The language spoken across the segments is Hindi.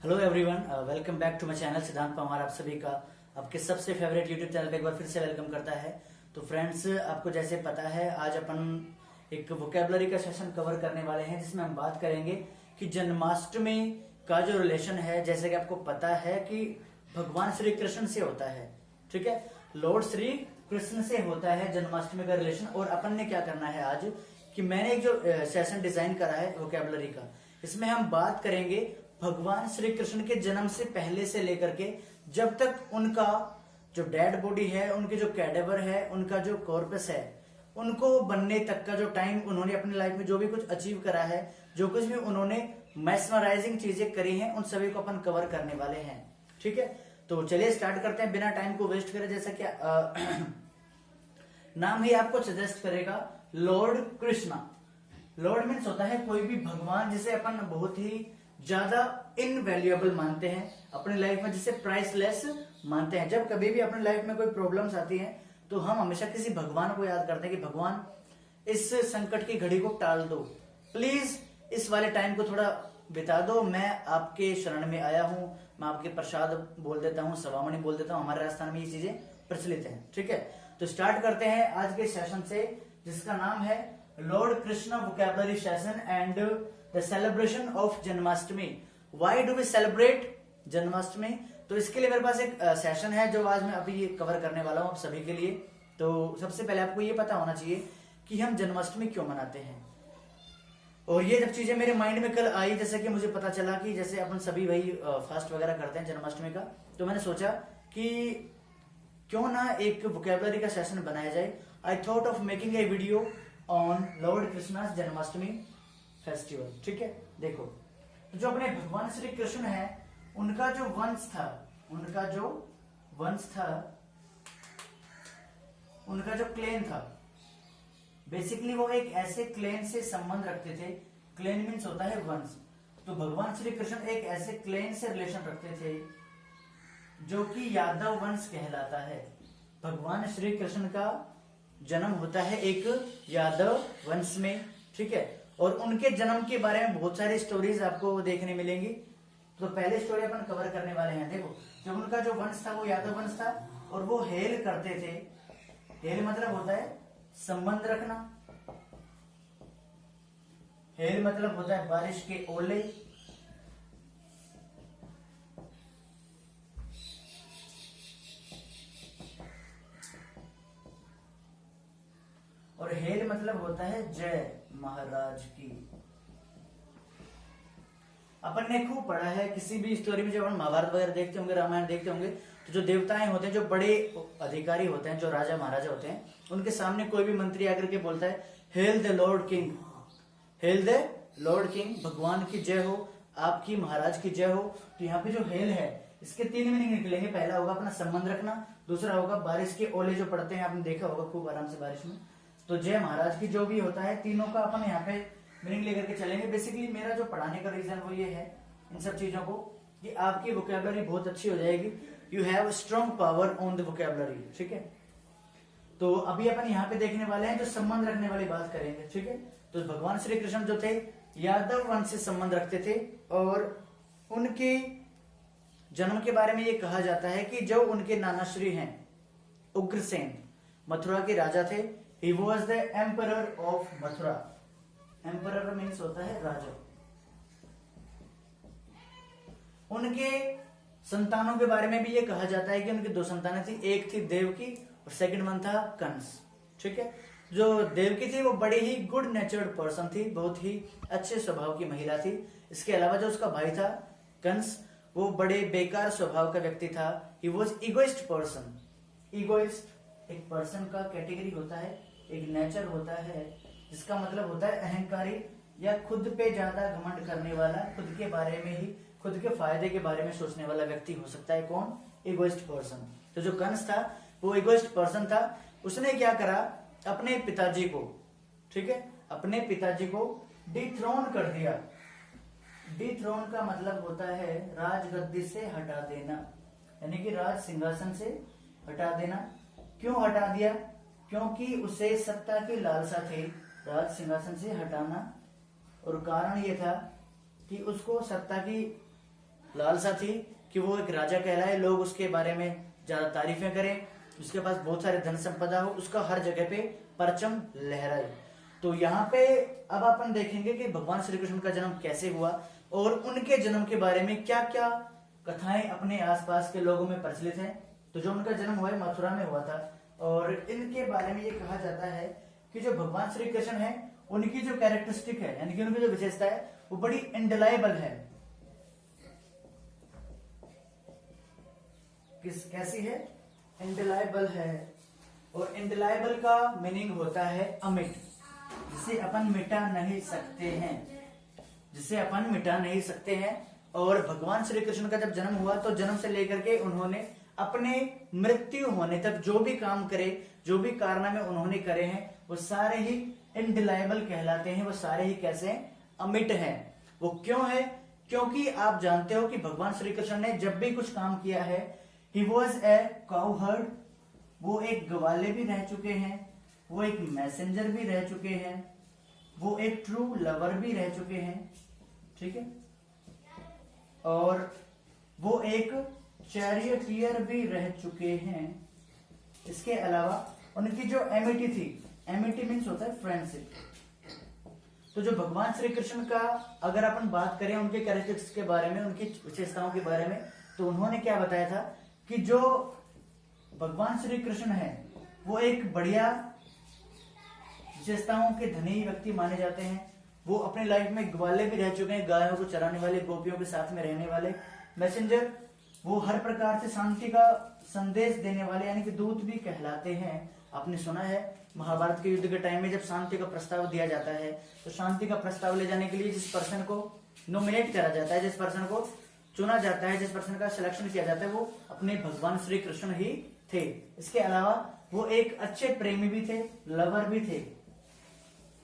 Hello everyone, welcome back to my channel. Siddhant Pawar आप सभी का आपके सबसे फेवरेट यूट्यूब चैनल पे एक बार फिर से वेलकम करता है। तो फ्रेंड्स, आपको जैसे पता है आज अपन एक वोकेबलरी का सेशन कवर करने वाले हैं जिसमें हम बात करेंगे कि जन्माष्टमी का जो रिलेशन है, जैसे कि आपको पता है कि भगवान श्री कृष्ण से होता है, ठीक है, लॉर्ड श्री कृष्ण से होता है जन्माष्टमी का रिलेशन। और अपन ने क्या करना है आज कि मैंने एक जो सेशन डिजाइन करा है वोकेबलरी का, इसमें हम बात करेंगे भगवान श्री कृष्ण के जन्म से पहले से लेकर के जब तक उनका जो डेड बॉडी है, उनके जो कैडेवर है, उनका जो कॉर्पस है, उनको बनने तक का जो टाइम उन्होंने अपनी लाइफ में जो भी कुछ अचीव करा है, जो कुछ भी उन्होंने मैस्मराइजिंग चीजें करी हैं, उन सभी को अपन कवर करने वाले हैं। ठीक है, तो चलिए स्टार्ट करते हैं बिना टाइम को वेस्ट करे। जैसा कि नाम ही आपको सजेस्ट करेगा, लॉर्ड कृष्णा। लॉर्ड मीन्स होता है कोई भी भगवान जिसे अपन बहुत ही ज्यादा इनवैल्यूएबल मानते हैं अपनी लाइफ में, जिसे प्राइसलेस मानते हैं। जब कभी भी अपनी लाइफ में कोई प्रॉब्लम्स आती हैं तो हम हमेशा किसी भगवान को याद करते हैं कि भगवान इस संकट की घड़ी को टाल दो, प्लीज इस वाले टाइम को थोड़ा बिता दो, मैं आपके शरण में आया हूं। मैं आपके प्रसाद बोल देता हूँ, सवामणि बोल देता हूँ, हमारे राजस्थान में ये चीजें प्रचलित हैं। ठीक है, तो स्टार्ट करते हैं आज के सेशन से, जिसका नाम है Lord Krishna vocabulary session and the celebration of Janmashtami. Why do we celebrate Janmashtami? तो इसके लिए मेरे पास एक सेशन है जो आज मैं अभी ये कवर करने वाला हूं आप सभी के लिए। तो सबसे पहले आपको ये पता होना चाहिए कि हम जन्माष्टमी क्यों मनाते हैं। और ये जब चीजें मेरे माइंड में कल आई, जैसे कि मुझे पता चला कि जैसे अपन सभी वही फास्ट वगैरह करते हैं जन्माष्टमी का, तो मैंने सोचा कि क्यों ना एक वोकैबुलरी का सेशन बनाया जाए। I thought of making a video on Lord Krishna's Janmashtami festival. ठीक है, देखो जो अपने भगवान श्री कृष्ण है, उनका जो वंश था, उनका जो क्लेन था, बेसिकली वो एक ऐसे क्लेन से संबंध रखते थे। क्लेन मीन्स होता है वंश। तो भगवान श्री कृष्ण एक ऐसे क्लेन से रिलेशन रखते थे जो कि यादव वंश कहलाता है। भगवान श्री कृष्ण का जन्म होता है एक यादव वंश में। ठीक है, और उनके जन्म के बारे में बहुत सारी स्टोरीज आपको देखने मिलेंगी। तो पहले स्टोरी अपन कवर करने वाले हैं। देखो, जब उनका जो वंश था वो यादव वंश था और वो हेल करते थे। हेल मतलब होता है संबंध रखना, हेल मतलब होता है बारिश के ओले, और हेल मतलब होता है जय महाराज की। अपन ने खूब पढ़ा है किसी भी स्टोरी में, जब अपन महाभारत वगैरह देखते होंगे, रामायण देखते होंगे, तो जो देवताएं होते हैं, जो बड़े अधिकारी होते हैं, जो राजा महाराजा होते हैं, उनके सामने कोई भी मंत्री आकर के बोलता है hello the Lord king, hello the Lord king, भगवान की जय हो, आपकी महाराज की जय हो। तो यहाँ पे जो हेल है, इसके 3 मीनिंग निकलेंगे। पहला होगा अपना संबंध रखना, दूसरा होगा बारिश के ओले जो पड़ते हैं, आपने देखा होगा खूब आराम से बारिश में, तो जय महाराज की जो भी होता है, तीनों का अपन यहाँ पे मीनिंग लेकर के चलेंगे। बेसिकली मेरा जो पढ़ाने का रीजन वो ये है इन सब चीजों को कि आपकी वोकैबुलरी बहुत अच्छी हो जाएगी। You have strong power on the vocabulary. ठीक है, तो अभी अपन यहाँ पे देखने वाले हैं जो संबंध रखने वाली बात करेंगे। ठीक है, तो भगवान श्री कृष्ण जो थे यादव वंश से संबंध रखते थे, और उनके जन्म के बारे में ये कहा जाता है कि जो उनके नाना श्री हैं उग्रसेन, मथुरा के राजा थे। He was the emperor of Mathura. Emperor means होता है राजा। उनके संतानों के बारे में भी ये कहा जाता है कि उनकी 2 संतानें थी, एक थी देवकी और सेकंड वन था कंस। ठीक है, जो देवकी थी वो बड़ी ही गुड नेचर्ड पर्सन थी, बहुत ही अच्छे स्वभाव की महिला थी। इसके अलावा जो उसका भाई था कंस, वो बड़े बेकार स्वभाव का व्यक्ति था। He was egoist person. Egoist एक पर्सन का कैटेगरी होता है, एक नेचर होता है, जिसका मतलब होता है अहंकारी या खुद पे ज्यादा घमंड करने वाला, खुद के बारे में ही, खुद के फायदे के बारे में सोचने वाला व्यक्ति हो सकता है। कौन? Egoist person. तो जो कंस था वो इगोइस्ट पर्सन था। उसने क्या करा, अपने पिताजी को, ठीक है, अपने पिताजी को डिथ्रोन कर दिया। डिथ्रोन का मतलब होता है राजगद्दी से हटा देना, यानी कि राज सिंहासन से हटा देना। क्यों हटा दिया? क्योंकि उसे सत्ता की लालसा थी, राज सिंहासन से हटाना। और कारण ये था कि उसको सत्ता की लालसा थी कि वो एक राजा कहलाए, लोग उसके बारे में ज्यादा तारीफें करें, उसके पास बहुत सारे धन संपदा हो, उसका हर जगह पे परचम लहराए। तो यहाँ पे अब अपन देखेंगे कि भगवान श्री कृष्ण का जन्म कैसे हुआ और उनके जन्म के बारे में क्या क्या कथाएं अपने आसपास के लोगों में प्रचलित हैं। तो जो उनका जन्म हुआ है मथुरा में हुआ था, और इनके बारे में ये कहा जाता है कि जो भगवान श्री कृष्ण है उनकी जो कैरेक्टरिस्टिक है, यानी कि उनकी जो विशेषता है वो बड़ी इंडिलाइबल है। कैसी है? इंडिलाइबल है। और इंडिलाइबल का मीनिंग होता है अमिट, जिसे अपन मिटा नहीं सकते हैं, जिसे अपन मिटा नहीं सकते हैं। और भगवान श्री कृष्ण का जब जन्म हुआ तो जन्म से लेकर के उन्होंने अपने मृत्यु होने तक जो भी काम करे, जो भी कारनामे उन्होंने करे हैं, वो सारे ही इंडिलाइबल कहलाते हैं। वो सारे ही कैसे? अमिट हैं। वो क्यों है? क्योंकि आप जानते हो कि भगवान श्री कृष्ण ने जब भी कुछ काम किया है, ही वॉज ए काउहर्ड, वो एक ग्वाले भी रह चुके हैं, वो एक मैसेंजर भी रह चुके हैं, वो एक ट्रू लवर भी रह चुके हैं, ठीक है, और वो एक चैरियटियर भी रह चुके हैं। इसके अलावा उनकी जो एमिटी थी, एमिटी मीन्स होता है फ्रेंडशिप। तो जो भगवान श्री कृष्ण का अगर अपन बात करें उनके कैरेक्टर्स के बारे में, उनकी विशेषताओं के बारे में, तो उन्होंने क्या बताया था कि जो भगवान श्री कृष्ण है वो एक बढ़िया विशेषताओं के धनी व्यक्ति माने जाते हैं। वो अपने लाइफ में ग्वाले भी रह चुके हैं, गायों को चराने वाले, गोपियों के साथ में रहने वाले। मैसेंजर, वो हर प्रकार से शांति का संदेश देने वाले, यानी कि दूत भी कहलाते हैं। आपने सुना है महाभारत के युद्ध के टाइम में जब शांति का प्रस्ताव दिया जाता है, तो शांति का प्रस्ताव ले जाने के लिए जिस पर्सन को नॉमिनेट करा जाता है, जिस पर्सन को चुना जाता है, जिस पर्सन का सिलेक्शन किया जाता है, वो अपने भगवान श्री कृष्ण ही थे। इसके अलावा वो एक अच्छे प्रेमी भी थे, लवर भी थे।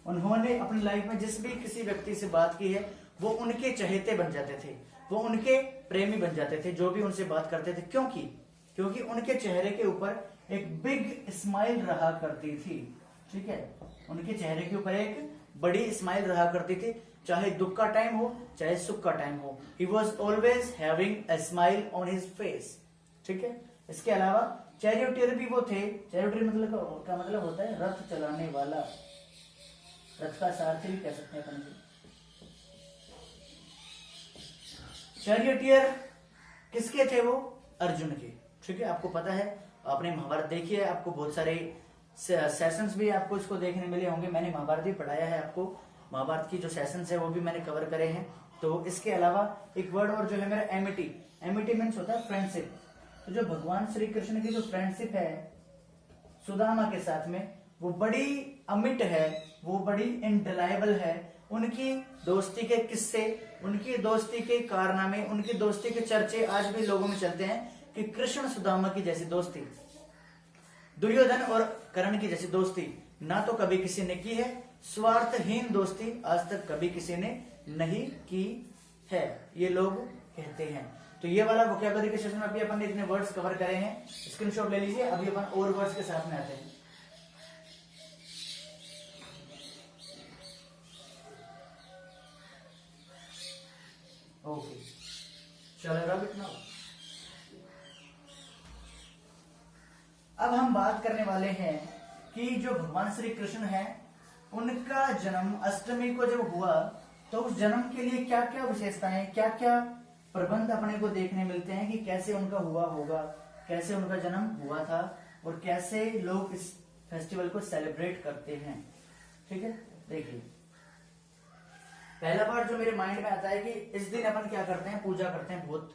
उन्होंने अपनी लाइफ में जिस भी किसी व्यक्ति से बात की है वो उनके चहेते बन जाते थे, वो उनके प्रेमी बन जाते थे जो भी उनसे बात करते थे। क्योंकि उनके चेहरे के ऊपर एक बिग स्माइल रहा करती थी, ठीक है, उनके चेहरे के ऊपर एक बड़ी स्माइल रहा करती थी, चाहे दुख का टाइम हो चाहे सुख का टाइम हो। He was always having a smile on his face, ठीक है। इसके अलावा चैरियटियर भी वो थे। चैरियटियर मतलब का मतलब होता है रथ चलाने वाला, रथ का सारथी भी कह सकते हैं अपन। चैरियटियर किसके थे? वो अर्जुन के, ठीक है। आपको पता है, आपने महाभारत देखी है, आपको बहुत सारे सेशंस भी आपको इसको देखने मिले होंगे। मैंने महाभारत भी पढ़ाया है, आपको महाभारत की जो सेशंस है वो भी मैंने कवर करे हैं। तो इसके अलावा एक वर्ड और जो है मेरा एमिटी। एमिटी मीन्स होता है फ्रेंडशिप। तो जो भगवान श्री कृष्ण की जो फ्रेंडशिप है सुदामा के साथ में, वो बड़ी अमिट है, वो बड़ी इंडिलाइबल है। उनकी दोस्ती के किस्से, उनकी दोस्ती के कारनामे, उनकी दोस्ती के चर्चे आज भी लोगों में चलते हैं कि कृष्ण सुदामा की जैसी दोस्ती, दुर्योधन और कर्ण की जैसी दोस्ती ना तो कभी किसी ने की है, स्वार्थहीन दोस्ती आज तक कभी किसी ने नहीं की है, ये लोग कहते हैं। तो ये वाला वोकैबुलरी के सेशन में अभी अपन ने इतने वर्ड्स कवर करे हैं, स्क्रीनशॉट ले लीजिए। अभी अपन और वर्ड्स के साथ में आते हैं। ओके, चलेगा इतना। अब हम बात करने वाले हैं कि जो भगवान श्री कृष्ण है उनका जन्म अष्टमी को जब हुआ तो उस जन्म के लिए क्या क्या विशेषताएं, क्या क्या प्रबंध अपने को देखने मिलते हैं कि कैसे उनका हुआ होगा, कैसे उनका जन्म हुआ था और कैसे लोग इस फेस्टिवल को सेलिब्रेट करते हैं, ठीक है। देखिए, पहला बार जो मेरे माइंड में आता है कि इस दिन अपन क्या करते हैं, पूजा करते हैं, बहुत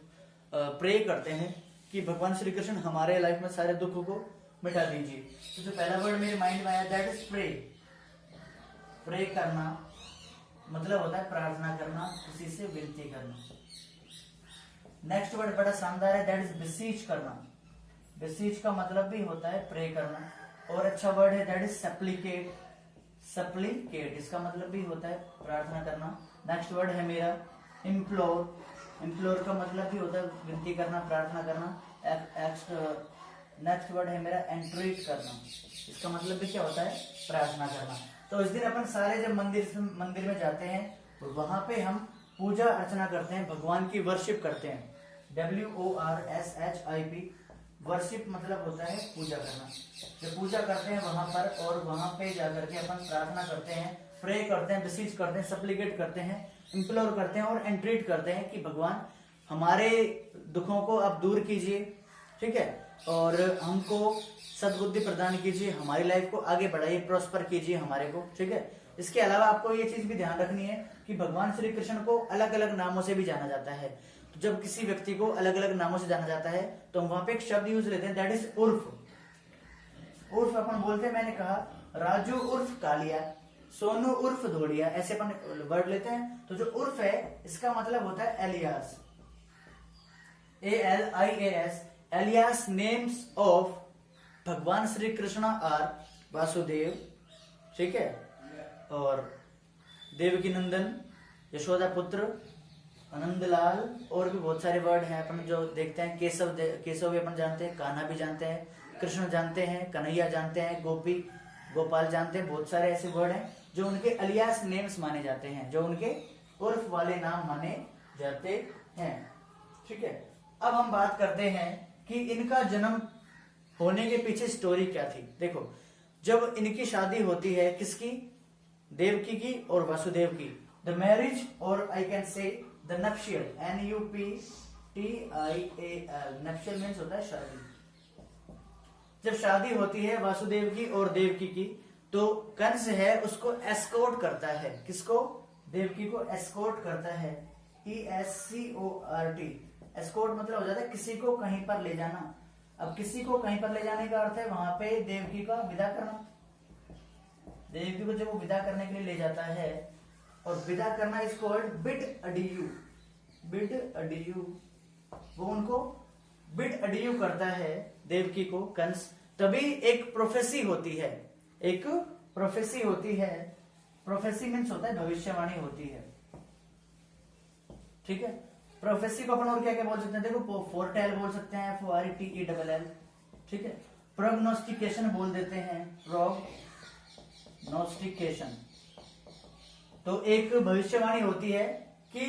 प्रे करते हैं कि भगवान श्री कृष्ण हमारे लाइफ में सारे दुखों को मिटा दीजिए। तो जो पहला वर्ड मेरे माइंड में आया दैट इज प्रे। प्रे करना मतलब होता है प्रार्थना करना, किसी से विनती करना। नेक्स्ट वर्ड बड़ा शानदार है, दैट इज बिसीच करना। बिसीच का मतलब भी होता है प्रे करना। और अच्छा वर्ड है दैट इज सप्लिकेट। सप्लिकेट इसका मतलब भी होता है प्रार्थना करना। नेक्स्ट वर्ड है मेरा इम्प्लोर। इम्प्लोर का मतलब भी होता है विनती करना, प्रार्थना करना। नेक्स्ट वर्ड है मेरा एंट्रीट करना। इसका मतलब भी क्या होता है, प्रार्थना करना। तो इस दिन अपन सारे जब मंदिर में जाते हैं तो वहां पे हम पूजा अर्चना करते हैं, भगवान की वर्शिप करते हैं। WORSHIP, वर्शिप मतलब होता है पूजा करना। जब पूजा करते हैं वहां पर, और वहां पे जाकर के अपन प्रार्थना करते हैं, प्रे करते हैं, बिसीज करते हैं, सप्लिकेट करते हैं, इंप्लोर करते हैं और एंट्रीट करते हैं कि भगवान हमारे दुखों को आप दूर कीजिए, ठीक है, और हमको सद्बुद्धि प्रदान कीजिए, हमारी लाइफ को आगे बढ़ाइए, प्रॉस्पर कीजिए हमारे को, ठीक है। इसके अलावा आपको ये चीज भी ध्यान रखनी है कि भगवान श्री कृष्ण को अलग अलग नामों से भी जाना जाता है। तो जब किसी व्यक्ति को अलग अलग नामों से जाना जाता है तो हम वहां पे एक शब्द यूज लेते हैं, दैट इज उर्फ। उर्फ अपन बोलते हैं, मैंने कहा राजू उर्फ कालिया, सोनू उर्फ धोड़िया, ऐसे अपन वर्ड लेते हैं। तो जो उर्फ है इसका मतलब होता है alias, ALIAS, alias names of भगवान श्री कृष्ण आर वासुदेव, ठीक है, और देवकी नंदन, यशोदा पुत्र, आनंदलाल, और भी बहुत सारे वर्ड हैं अपन जो देखते हैं। केशव भी अपन जानते हैं, कान्हा भी जानते हैं, कृष्ण जानते हैं, कन्हैया जानते हैं, गोपी गोपाल जानते हैं। बहुत सारे ऐसे वर्ड हैं जो उनके अलियास नेम्स माने जाते हैं, जो उनके उर्फ वाले नाम माने जाते हैं, ठीक है। अब हम बात करते हैं कि इनका जन्म होने के पीछे स्टोरी क्या थी। देखो, जब इनकी शादी होती है, किसकी, देवकी की और वासुदेव की, द मैरिज, और I can say the nuptial, NUPTIAL, nuptial means होता है शादी। जब शादी होती है वासुदेव की और देवकी की, तो कंस है उसको एस्कॉर्ट करता है, किसको, देवकी को एस्कॉर्ट करता है, ESCORT। एस्कॉर्ट मतलब हो जाता है किसी को कहीं पर ले जाना। अब किसी को कहीं पर ले जाने का अर्थ है वहां पे देवकी का विदा करना। देवकी को जब वो विदा करने के लिए ले जाता है, और विदा करना इज कॉल्ड बिड अडियू, बिड अडियू, वो उनको बिड अडियू करता है देवकी को कंस। तभी एक प्रोफेसी होती है, एक प्रोफेसी होती है, प्रोफेसी मीन्स होता है भविष्यवाणी होती है, ठीक है। प्रोफेसी को अपन और क्या क्या बोल सकते हैं, देखो फोरटेल बोल सकते हैं, FORTELL, ठीक है। प्रोग्नोस्टिकेशन बोल देते हैं, प्रोग्नोस्टिकेशन। तो एक भविष्यवाणी होती है कि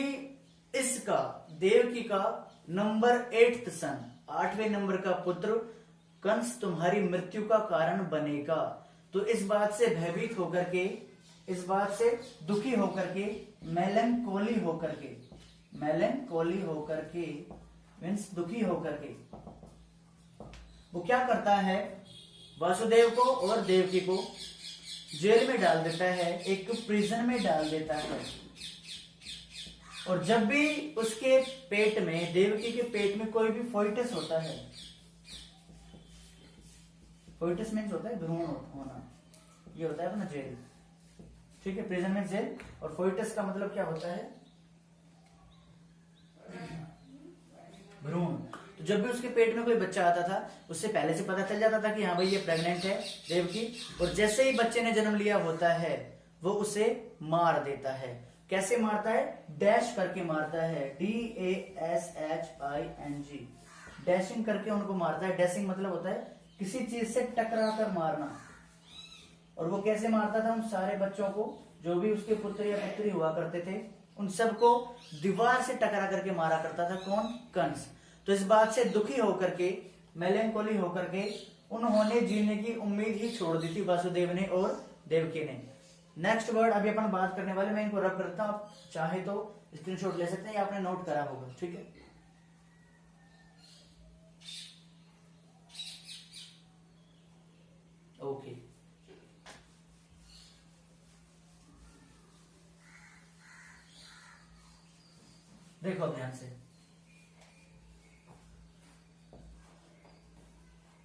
इसका, देवकी का नंबर 8th सन, 8वें नंबर का पुत्र कंस तुम्हारी मृत्यु का कारण बनेगा। तो इस बात से भयभीत होकर के, इस बात से दुखी होकर के, मेलनकोली होकर के, मेलनकोली होकर के मीन्स दुखी होकर के, वो क्या करता है, वासुदेव को और देवकी को जेल में डाल देता है, एक प्रिजन में डाल देता है। और जब भी उसके पेट में, देवकी के पेट में कोई भी फोइटस होता है, फोइटस मीन्स होता है भ्रूण होना, ये होता है अपना जेल, ठीक है, प्रिजन में जेल। और फोइटस का मतलब क्या होता है, भ्रूण। तो जब भी उसके पेट में कोई बच्चा आता था, उससे पहले से पता चल जाता था कि हाँ भाई ये प्रेग्नेंट है देवकी, और जैसे ही बच्चे ने जन्म लिया होता है वो उसे मार देता है। कैसे मारता है, डैश करके मारता है, DASHING, डैशिंग करके उनको मारता है। डैशिंग मतलब होता है किसी चीज से टकरा कर मारना। और वो कैसे मारता था, उन सारे बच्चों को, जो भी उसके पुत्र या पुत्री हुआ करते थे, उन सबको दीवार से टकरा करके मारा करता था। कौन, कंस। तो इस बात से दुखी होकर के, मेलनकोली होकर के, उन्होंने जीने की उम्मीद ही छोड़ दी थी, वासुदेव ने और देवकी ने। नेक्स्ट वर्ड अभी अपन बात करने वाले, मैं इनको रब करता हूं, आप चाहे तो स्क्रीनशॉट ले सकते हैं या आपने नोट करा होगा, ठीक है। ओके, देखो ध्यान से।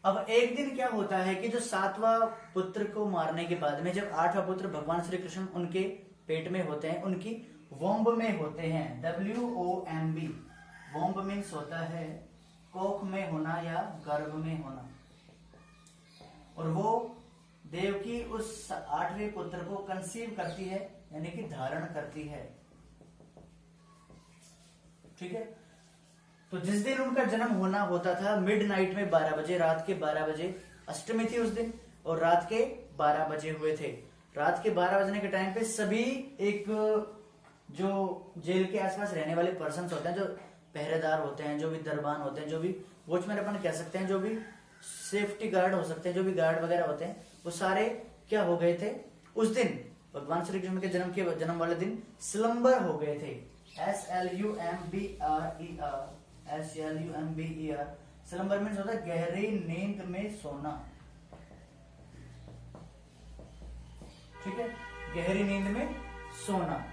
अब एक दिन क्या होता है कि जो 7वां पुत्र को मारने के बाद में, जब 8वां पुत्र भगवान श्री कृष्ण उनके पेट में होते हैं, उनकी वोम्ब में होते हैं, WOMB, वोम्ब मीन्स होता है कोख में होना या गर्भ में होना। और वो देवकी उस 8वें पुत्र को कंसीव करती है, यानी कि धारण करती है, ठीक है। तो जिस दिन उनका जन्म होना होता था, मिडनाइट में 12 बजे, रात के 12 बजे, अष्टमी थी उस दिन, और रात के 12 बजे हुए थे। रात के 12 बजने के टाइम पे सभी एक जो जेल के आसपास रहने वाले पर्सन होते हैं, जो पहरेदार होते हैं, जो भी दरबान होते हैं, जो भी वॉचमैन अपन कह सकते हैं, जो भी सेफ्टी गार्ड हो सकते हैं, जो भी गार्ड वगैरह होते हैं, वो सारे क्या हो गए थे उस दिन, भगवान श्री कृष्ण के जन्म वाले दिन स्लम्बर हो गए थे। SLUMBER स्लम्बर मीन्स होता है गहरी नींद में सोना, ठीक है, गहरी नींद में सोना।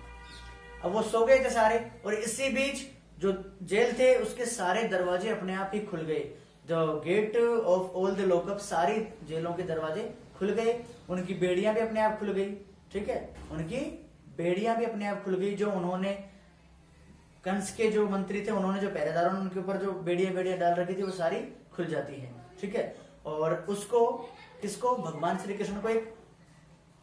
अब वो सो गए थे सारे, और इसी बीच जो जेल थे उसके सारे दरवाजे अपने आप ही खुल गए। The gate of all the lockup, सारी जेलों के दरवाजे खुल गए, उनकी बेड़ियां भी अपने आप खुल गई, ठीक है, उनकी बेड़ियां भी अपने आप खुल गई। जो उन्होंने कंस के जो मंत्री थे, उन्होंने जो पहरेदारों ने उनके ऊपर जो बेड़ियां डाल रखी थी, वो सारी खुल जाती है, ठीक है। और उसको किसको, भगवान श्री कृष्ण को एक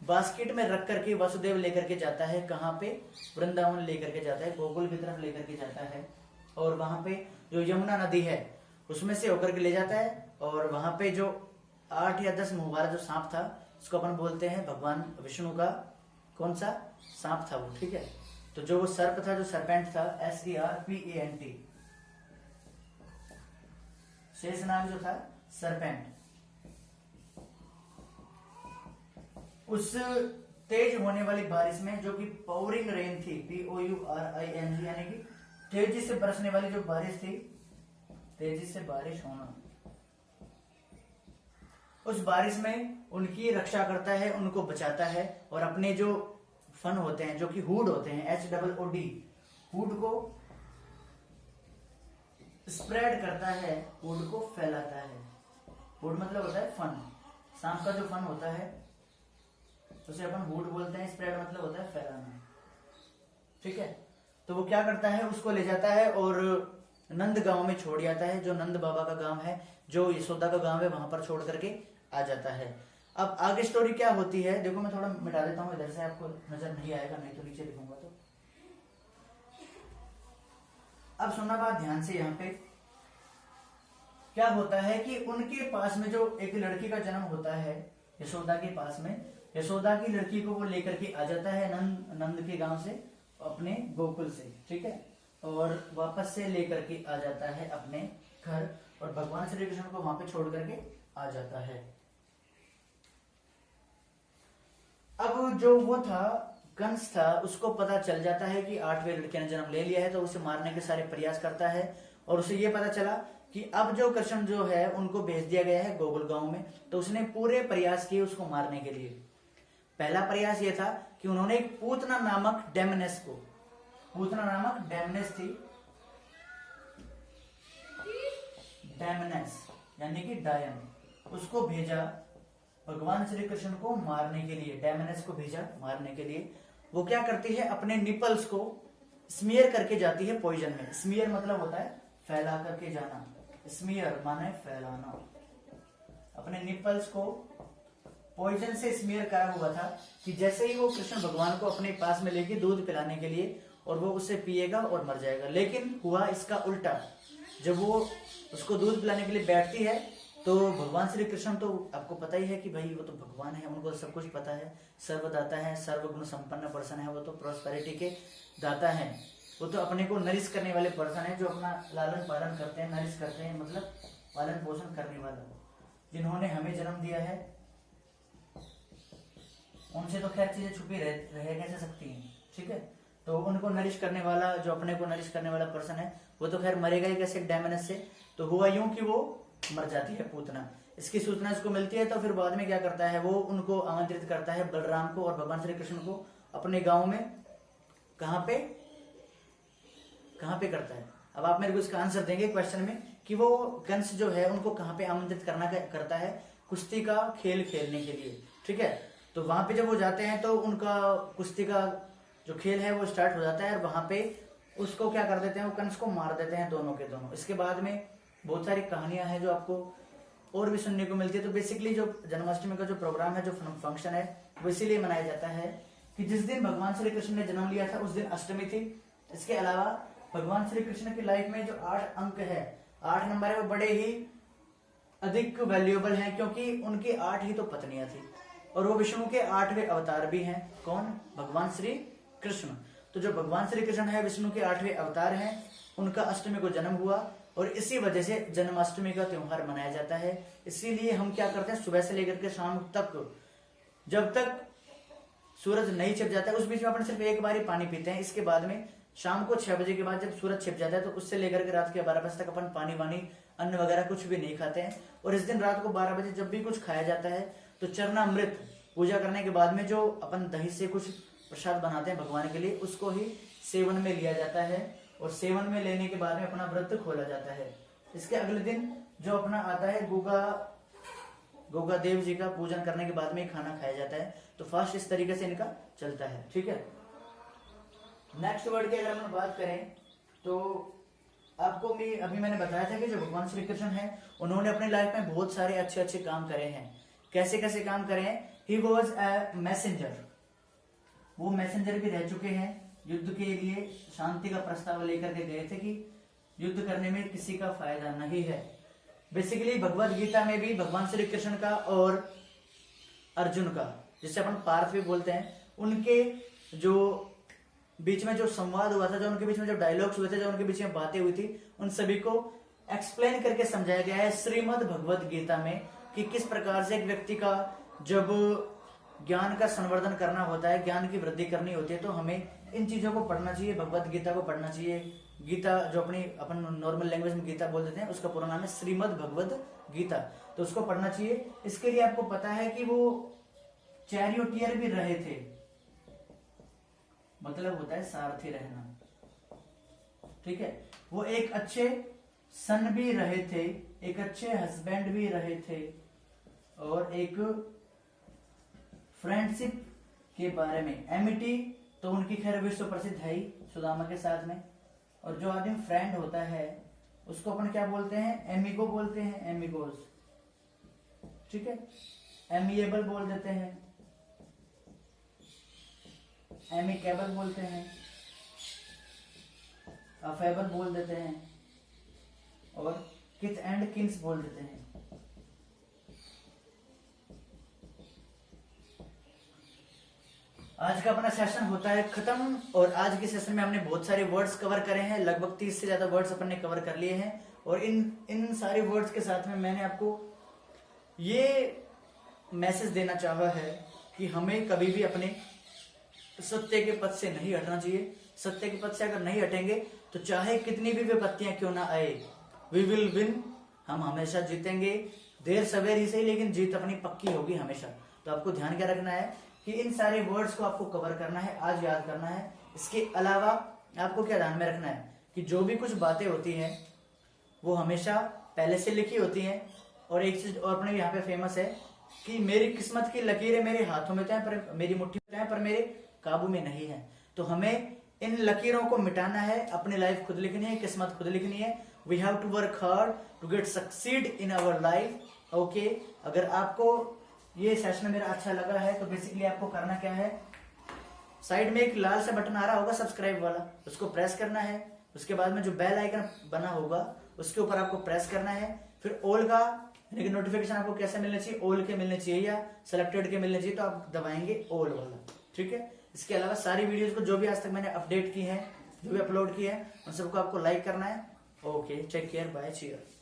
बास्केट में रख करके वसुदेव लेकर के जाता है, कहाँ पे, वृंदावन लेकर के जाता है, गोकुल की तरफ लेकर के जाता है, और वहां पे जो यमुना नदी है उसमें से होकर के ले जाता है, और वहां पे जो 8 या 10 मुंह वाला जो सांप था, उसको अपन बोलते हैं भगवान विष्णु का कौन सा सांप था वो, ठीक है। तो जो वो सर्प था, जो सरपेंट था, SERPENT, शेष नाग जो था सरपेंट, उस तेज होने वाली बारिश में, जो कि पाउरिंग रेन थी, POURING, यानी कि तेजी से बरसने वाली जो बारिश थी, तेजी से बारिश होना, उस बारिश में उनकी रक्षा करता है, उनको बचाता है, और अपने जो फन होते हैं, जो कि हुड होते हैं, HOOD, हुड को स्प्रेड करता है, हुड को फैलाता है। हुड मतलब होता है फन, सांप का जो फन होता है उसे अपन हुड बोलते हैं, स्प्रेड मतलब होता है फैलाना, ठीक है। तो वो क्या करता है, उसको ले जाता है और नंद गांव में छोड़ जाता है, जो नंद बाबा का गांव है, जो यशोदा का गांव है, वहां पर छोड़ करके आ जाता है। अब आगे स्टोरी क्या होती है, देखो मैं थोड़ा मिटा देता हूँ इधर से, आपको नजर नहीं आएगा, नहीं तो नीचे लिखूंगा। तो अब सुनना बात ध्यान से, यहाँ पे क्या होता है कि उनके पास में जो एक लड़की का जन्म होता है यशोदा के पास में, यशोदा की लड़की को वो लेकर के आ जाता है नंद के गांव से, अपने गोकुल से, ठीक है, और वापस से लेकर के आ जाता है अपने घर, और भगवान श्री कृष्ण को वहां पे छोड़ करके आ जाता है। अब जो वो था, कंस था, उसको पता चल जाता है कि 8वें लड़के ने जन्म ले लिया है, तो उसे मारने के सारे प्रयास करता है, और उसे ये पता चला कि अब जो कृष्ण जो है उनको भेज दिया गया है गोकुल गांव में, तो उसने पूरे प्रयास किए उसको मारने के लिए। पहला प्रयास ये था कि उन्होंने एक पूतना नामक डेमनेस को, पूतना नामक डेमनेस थी, डेमनेस यानी कि डायन, उसको भेजा भगवान श्री कृष्ण को मारने के लिए, डेमनेस को भेजा मारने के लिए। वो क्या करती है, अपने निपल्स को स्मीयर करके जाती है पॉइजन में। स्मीयर मतलब होता है फैला करके जाना, स्मीयर माने फैलाना। अपने निपल्स को पॉइजन से स्मीयर करा हुआ था कि जैसे ही वो कृष्ण भगवान को अपने पास में लेके दूध पिलाने के लिए, और वो उसे पिएगा और मर जाएगा। लेकिन हुआ इसका उल्टा, जब वो उसको दूध पिलाने के लिए बैठती है, तो भगवान श्री कृष्ण, तो आपको पता ही है कि भाई वो तो भगवान है, उनको सब कुछ पता है, सर्वदाता है, सर्वगुण संपन्न पर्सन है, वो तो प्रॉस्पेरिटी के दाता है, वो तो अपने को नरिश करने वाले पर्सन है, जो अपना लालन पालन करते हैं, नरिश करते हैं, मतलब पालन पोषण करने वाला, जिन्होंने हमें जन्म दिया है, उनसे तो खैर चीजें छुपी रह कैसे सकती हैं, ठीक है। तो उनको नरिश करने वाला, जो अपने को नरिश करने वाला पर्सन है, वो तो खैर मरेगा ही कैसे डैमेनेस से। तो हुआ यूं कि वो मर जाती है पूतना, इसकी सूचना इसको मिलती है। तो फिर बाद में क्या करता है, वो उनको आमंत्रित करता है, बलराम को और भगवान श्री कृष्ण को, अपने गांव में। कहां पे करता है, अब आप मेरे को इसका आंसर देंगे क्वेश्चन में, कि वो कंस जो है उनको कहां पे आमंत्रित करता है, कुश्ती का खेल खेलने के लिए, ठीक है। तो वहां पे जब वो जाते हैं, तो उनका कुश्ती का जो खेल है वो स्टार्ट हो जाता है, और वहां पे उसको क्या कर देते हैं, वो कंस को मार देते हैं, दोनों के दोनों। इसके बाद में बहुत सारी कहानियां हैं जो आपको और भी सुनने को मिलती है। तो बेसिकली जो जन्माष्टमी का जो प्रोग्राम है, जो फंक्शन है, वो इसीलिए मनाया जाता है कि जिस दिन भगवान श्री कृष्ण ने जन्म लिया था उस दिन अष्टमी थी। इसके अलावा भगवान श्री कृष्ण की लाइफ में जो 8 अंक है, 8 नंबर है, वो बड़े ही अधिक वैल्यूएबल हैं, क्योंकि उनकी 8 ही तो पत्नियां थी, और वो विष्णु के 8वें अवतार भी हैं। कौन? भगवान श्री कृष्ण। तो जो भगवान श्री कृष्ण है विष्णु के 8वें अवतार हैं, उनका अष्टमी को जन्म हुआ और इसी वजह से जन्माष्टमी का त्योहार मनाया जाता है। इसीलिए हम क्या करते हैं, सुबह से लेकर के शाम तक, जब तक सूरज नहीं छिप जाता है उस बीच में अपन सिर्फ एक बार ही पानी पीते हैं। इसके बाद में शाम को 6 बजे के बाद जब सूरज छिप जाता है तो उससे लेकर के रात के 12 बजे तक अपन पानी वानी अन्न वगैरह कुछ भी नहीं खाते हैं। और इस दिन रात को 12 बजे जब भी कुछ खाया जाता है तो चरणामृत पूजा करने के बाद में जो अपन दही से कुछ प्रसाद बनाते हैं भगवान के लिए, उसको ही सेवन में लिया जाता है और सेवन में लेने के बाद में अपना व्रत खोला जाता है। इसके अगले दिन जो अपना आता है गोगा देव जी का पूजन करने के बाद में खाना खाया जाता है। तो फास्ट इस तरीके से इनका चलता है, ठीक है। नेक्स्ट वर्ड की अगर हम बात करें तो आपको अभी मैंने बताया था कि जो भगवान श्री कृष्ण है उन्होंने अपनी लाइफ में बहुत सारे अच्छे अच्छे काम करे हैं। कैसे कैसे काम करे हैं? ही वॉज ए मैसेंजर, वो मैसेंजर भी रह चुके हैं। युद्ध के लिए शांति का प्रस्ताव लेकर के गए थे कि युद्ध करने में किसी का फायदा नहीं है। बेसिकली भगवत गीता में भी भगवान श्री कृष्ण का और अर्जुन का, जिसे अपन पार्थ भी बोलते हैं, उनके जो बीच में जो संवाद हुआ था, जो उनके बीच में जो डायलॉग्स हुए थे, जो उनके बीच में बातें हुई थी, उन सभी को एक्सप्लेन करके समझाया गया है श्रीमद् भगवत गीता में कि किस प्रकार से एक व्यक्ति का जब ज्ञान का संवर्धन करना होता है, ज्ञान की वृद्धि करनी होती है, तो हमें इन चीजों को पढ़ना चाहिए, भगवत गीता को पढ़ना चाहिए। गीता जो अपन नॉर्मल लैंग्वेज में गीता बोल देते हैं, उसका पूरा नाम है श्रीमद् भगवत गीता, तो उसको पढ़ना चाहिए। इसके लिए आपको पता है कि वो चैरियोटियर भी रहे थे, मतलब होता है सारथी रहना, ठीक है। वो एक अच्छे सन भी रहे थे, एक अच्छे हस्बैंड भी रहे थे और एक फ्रेंडशिप के बारे में एमिटी तो उनकी खैर विश्व प्रसिद्ध है ही सुदामा के साथ में। और जो आदमी फ्रेंड होता है उसको अपन क्या बोलते हैं? एमिगो बोलते हैं, एमिगोज, ठीक है। एमिएबल बोल देते हैं, एमिकेबल बोलते हैं, अफेबल बोल देते हैं और किथ एंड किन्स बोल देते हैं। आज का अपना सेशन होता है खत्म और आज के सेशन में हमने बहुत सारे वर्ड्स कवर करे हैं, लगभग 30 से ज्यादा वर्ड्स अपन ने कवर कर लिए हैं। और इन सारे वर्ड्स के साथ में मैंने आपको ये मैसेज देना चाहा है कि हमें कभी भी अपने सत्य के पथ से नहीं हटना चाहिए। सत्य के पथ से अगर नहीं हटेंगे तो चाहे कितनी भी विपत्तियां क्यों ना आए, वी विल विन, हम हमेशा जीतेंगे। देर सवेर ही सही, लेकिन जीत अपनी पक्की होगी हमेशा। तो आपको ध्यान क्या रखना है कि इन सारे वर्ड्स को आपको कवर करना है, आज याद करना है। इसके अलावा आपको क्या ध्यान में रखना है कि जो भी कुछ बातें होती हैं वो हमेशा पहले से लिखी होती हैं। और एक चीज और अपने यहाँ पे फेमस है कि मेरी किस्मत की लकीरें मेरे हाथों में तो है, पर मेरी मुट्ठी में है, पर मेरे काबू में नहीं है। तो हमें इन लकीरों को मिटाना है, अपनी लाइफ खुद लिखनी है, किस्मत खुद लिखनी है। We have to work hard to get succeed in our life. Okay, अगर आपको ये सेशन मेरा अच्छा लगा है तो बेसिकली आपको करना क्या है, साइड में एक लाल सा बटन आ रहा होगा सब्सक्राइब वाला, उसको प्रेस करना है। उसके बाद में जो बेल आइकन बना होगा उसके ऊपर आपको प्रेस करना है। फिर ऑल का लेकिन नोटिफिकेशन आपको कैसे मिलना चाहिए, ऑल के मिलने चाहिए या सिलेक्टेड के मिलने चाहिए, तो आप दबाएंगे ऑल वाला, ठीक है। इसके अलावा सारी वीडियोस को जो भी आज तक मैंने अपडेट की है, जो भी अपलोड की है, उन सबको आपको लाइक करना है। Okay, take care, bye, cheer.